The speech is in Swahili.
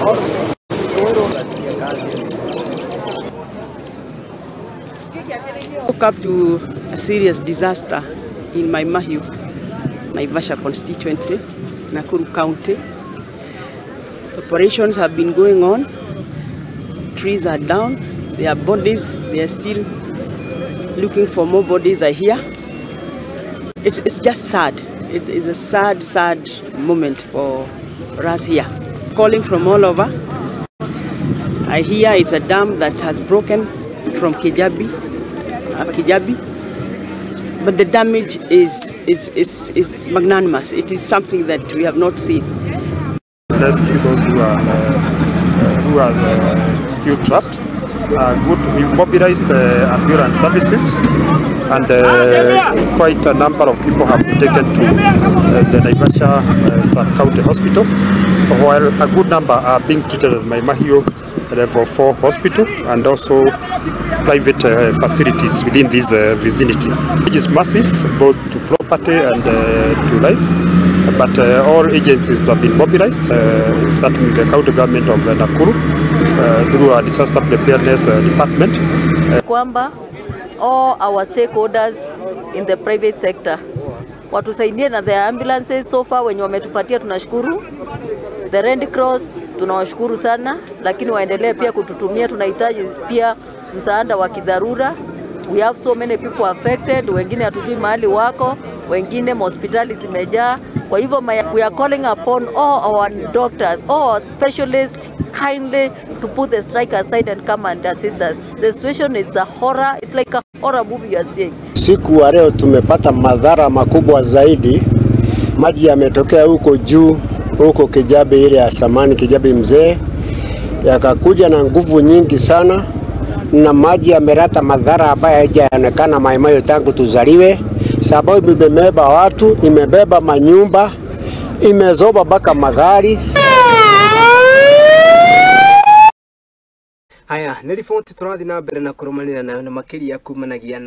Woke up to a serious disaster in my Mahiu, Naivasha constituency, Nakuru County. Operations have been going on. Trees are down. There are bodies. They are still looking for more bodies, I hear. It's just sad. It is a sad moment for us here. Calling from all over. I hear it's a dam that has broken from Kijabi, but the damage is magnanimous. It is something that we have not seen. Rescue those who are still trapped. We've mobilized ambulance services, and quite a number of people have been taken to the Naivasha Sub-County Hospital, while a good number are being treated at my Mahiu Level 4 Hospital and also private facilities within this vicinity. It is massive, both to property and to life, but all agencies have been mobilized, starting with the county government of Nakuru through our disaster preparedness department. Kwamba all our stakeholders in the private sector watusaidie na the ambulances. So far wenye wametupatia tunashukuru. The Red Cross tunawashukuru sana, lakini waendelee pia kututumia. Tunahitaji pia msaada wa kidharura. We have so many people affected, wengine hatujui mahali wako, wengine hospitali zimejaa. Kwa hivyo we are calling upon all our doctors, all our specialists kindly to put the strike aside and come and assist us. The situation is a horror. It's like a horror movie you are seeing. Siku wa leo tumepata madhara makubwa zaidi. Maji yametokea huko juu, huko Kijabi ile ya samani, Kijabi mzee, yakakuja na nguvu nyingi sana, na maji yameleta madhara ambayo hayajaonekana Mai tangu tuzaliwe, sababu imebeba watu, imebeba manyumba, imezoba baka magari. Haya, nilifoti turathi na mbere na kurumanira na makiri ya kumanagia